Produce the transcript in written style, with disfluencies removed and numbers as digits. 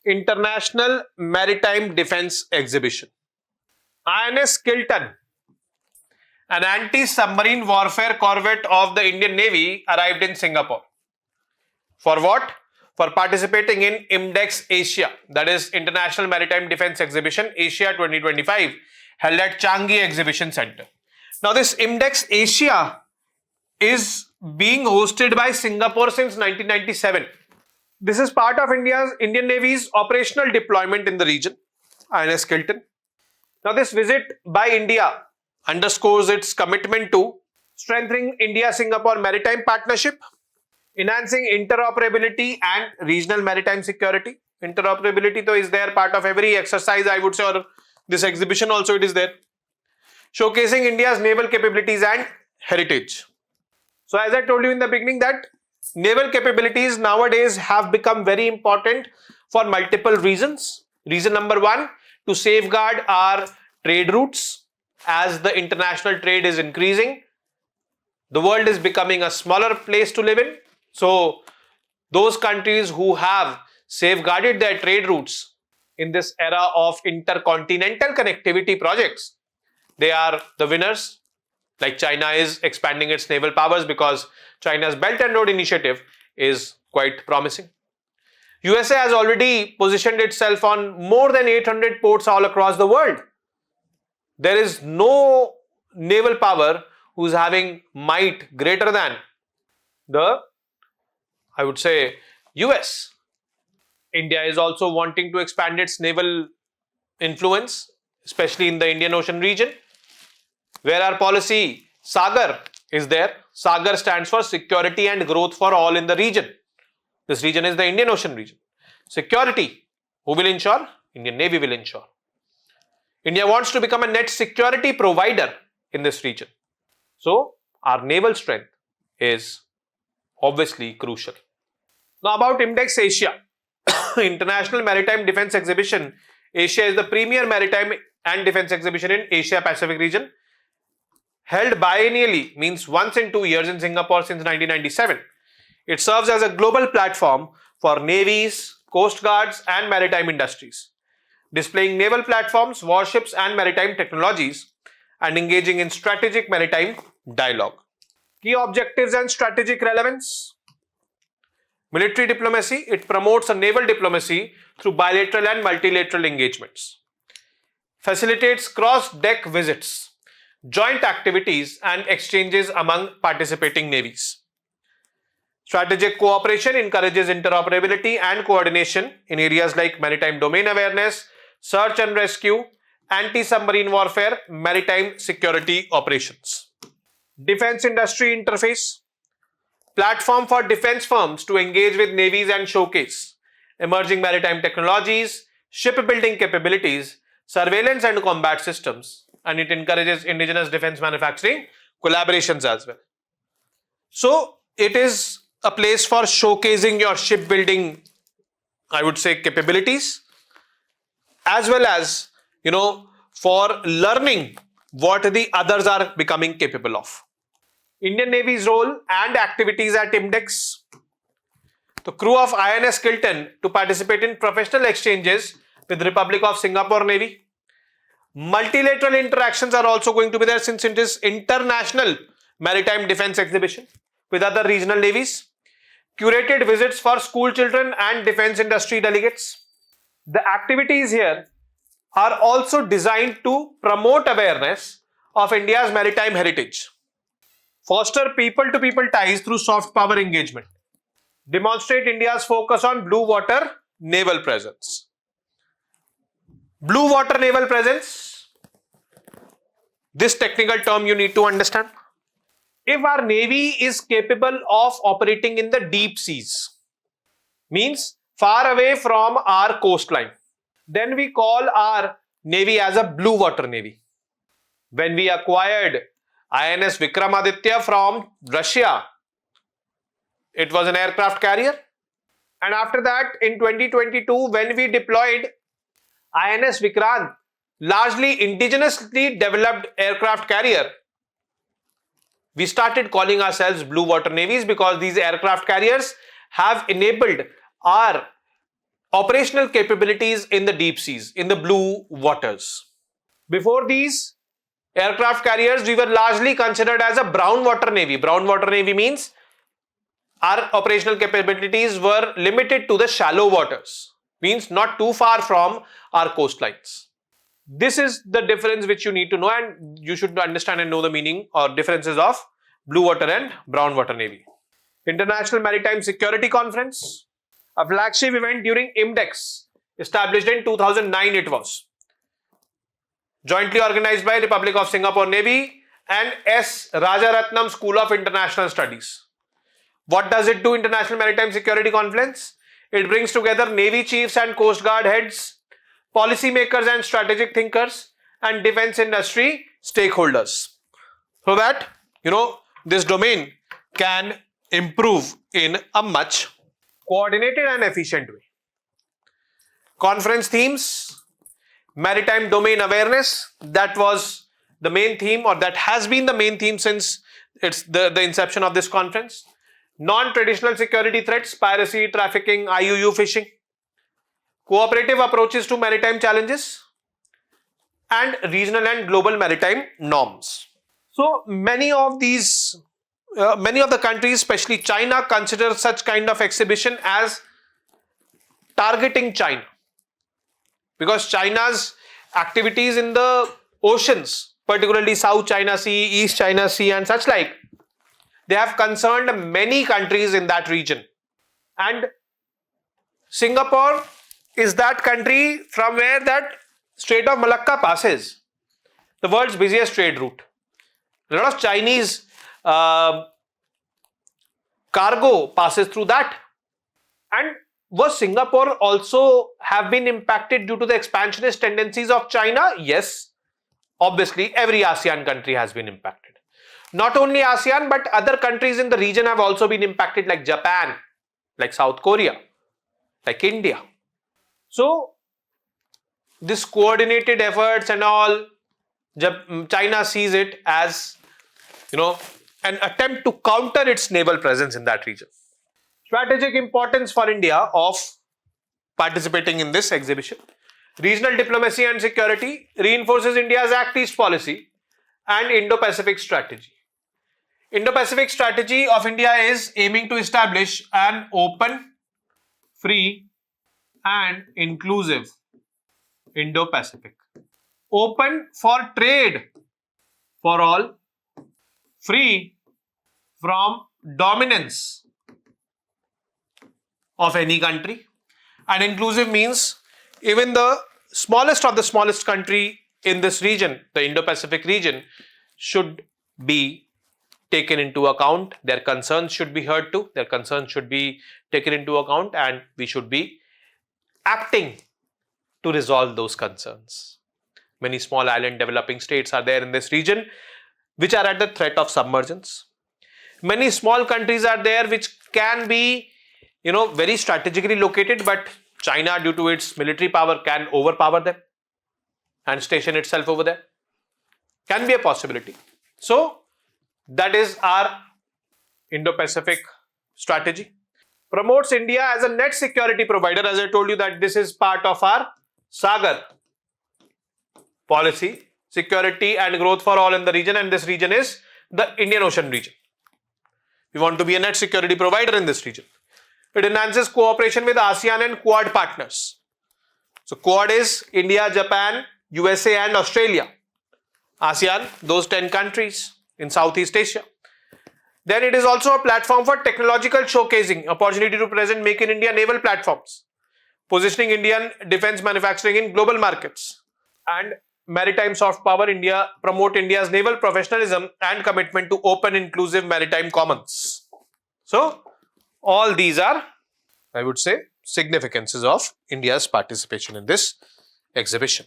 International Maritime Defense Exhibition. INS Kilton, an anti-submarine warfare corvette of the Indian Navy, arrived in Singapore. For what? For participating in IMDEX Asia, that is International Maritime Defense Exhibition Asia 2025, held at Changi Exhibition Center. Now this IMDEX Asia is being hosted by Singapore since 1997. This is part of Indian Navy's operational deployment in the region, INS Kilton. Now this visit by India underscores its commitment to strengthening India-Singapore maritime partnership, enhancing interoperability and regional maritime security. Interoperability though is there, part of every exercise I would say, or this exhibition also it is there. Showcasing India's naval capabilities and heritage. So as I told you in the beginning that naval capabilities nowadays have become very important for multiple reasons. Reason number one, to safeguard our trade routes. As the international trade is increasing, the world is becoming a smaller place to live in. So those countries who have safeguarded their trade routes in this era of intercontinental connectivity projects, they are the winners. Like China is expanding its naval powers because China's Belt and Road Initiative is quite promising. USA has already positioned itself on more than 800 ports all across the world. There is no naval power who's having might greater than the, I would say, US. India is also wanting to expand its naval influence, especially in the Indian Ocean region, where our policy Sagar is there. Sagar stands for security and growth for all in the region. This region is the Indian Ocean region. Security, who will ensure? Indian Navy will ensure. India wants to become a net security provider in this region. So our naval strength is obviously crucial. Now about IMDEX Asia, International Maritime Defense Exhibition. Asia is the premier maritime and defense exhibition in Asia Pacific region. Held biennially, means once in 2 years in Singapore since 1997. It serves as a global platform for navies, coast guards and maritime industries, displaying naval platforms, warships and maritime technologies and engaging in strategic maritime dialogue. Key objectives and strategic relevance. Military diplomacy, it promotes a naval diplomacy through bilateral and multilateral engagements. Facilitates cross-deck visits, joint activities and exchanges among participating navies. Strategic cooperation encourages interoperability and coordination in areas like maritime domain awareness, search and rescue, anti-submarine warfare, maritime security operations. Defense industry interface, platform for defense firms to engage with navies and showcase emerging maritime technologies, shipbuilding capabilities, surveillance and combat systems, and it encourages indigenous defense manufacturing collaborations as well. So it is a place for showcasing your shipbuilding, I would say, capabilities, as well as, for learning what the others are becoming capable of. Indian Navy's role and activities at IMDEX. The crew of INS Kilton to participate in professional exchanges with Republic of Singapore Navy. Multilateral interactions are also going to be there since it is International Maritime Defense Exhibition with other regional navies. Curated visits for school children and defense industry delegates. The activities here are also designed to promote awareness of India's maritime heritage. Foster people-to-people ties through soft power engagement. Demonstrate India's focus on blue water naval presence. Blue water naval presence, this technical term you need to understand. If our navy is capable of operating in the deep seas, means far away from our coastline, then we call our navy as a blue water navy. When we acquired INS Vikramaditya from Russia, it was an aircraft carrier. And after that, in 2022, when we deployed INS Vikrant, largely indigenously developed aircraft carrier, we started calling ourselves blue water navies because these aircraft carriers have enabled our operational capabilities in the deep seas, in the blue waters. Before these aircraft carriers, we were largely considered as a brown water navy. Brown water navy means our operational capabilities were limited to the shallow waters, means not too far from our coastlines. This is the difference which you need to know, and you should understand and know the meaning or differences of blue water and brown water navy. International Maritime Security Conference, a flagship event during IMDEX, established in 2009 it was. Jointly organized by Republic of Singapore Navy and S. Rajaratnam School of International Studies. What does it do, International Maritime Security Conference? It brings together Navy chiefs and Coast Guard heads, policy makers and strategic thinkers, and defense industry stakeholders, so that this domain can improve in a much coordinated and efficient way. Conference themes: maritime domain awareness. That was the main theme, or that has been the main theme since it's the inception of this conference. Non-traditional security threats: piracy, trafficking, IUU fishing. Cooperative approaches to maritime challenges, and regional and global maritime norms. So many of the countries, especially China, consider such kind of exhibition as targeting China, because China's activities in the oceans, particularly South China Sea, East China Sea and such like, they have concerned many countries in that region. And Singapore is that country from where that Strait of Malacca passes, the world's busiest trade route. A lot of Chinese cargo passes through that. And was Singapore also have been impacted due to the expansionist tendencies of China? Yes, obviously every ASEAN country has been impacted. Not only ASEAN, but other countries in the region have also been impacted, like Japan, like South Korea, like India. So this coordinated efforts and all, China sees it as an attempt to counter its naval presence in that region. Strategic importance for India of participating in this exhibition. Regional diplomacy and security reinforces India's Act East policy and Indo-Pacific strategy. Indo-Pacific strategy of India is aiming to establish an open, free and inclusive Indo-Pacific. Open for trade for all, free from dominance of any country, and inclusive means even the smallest of the smallest country in this region, the Indo-Pacific region, should be taken into account. Their concerns should be heard to, their concerns should be taken into account, and we should be acting to resolve those concerns. Many small island developing states are there in this region which are at the threat of submergence. Many small countries are there which can be very strategically located, but China, due to its military power, can overpower them and station itself over there. Can be a possibility. So that is our Indo-Pacific strategy. Promotes India as a net security provider. As I told you that this is part of our Sagar policy, security and growth for all in the region, and this region is the Indian Ocean region. We want to be a net security provider in this region. It enhances cooperation with ASEAN and Quad partners. So Quad is India, Japan, USA and Australia. ASEAN, those 10 countries in Southeast Asia. Then it is also a platform for technological showcasing, opportunity to present Make in India naval platforms, positioning Indian defense manufacturing in global markets, and maritime soft power. India promote India's naval professionalism and commitment to open, inclusive maritime commons. So all these are, I would say, significances of India's participation in this exhibition.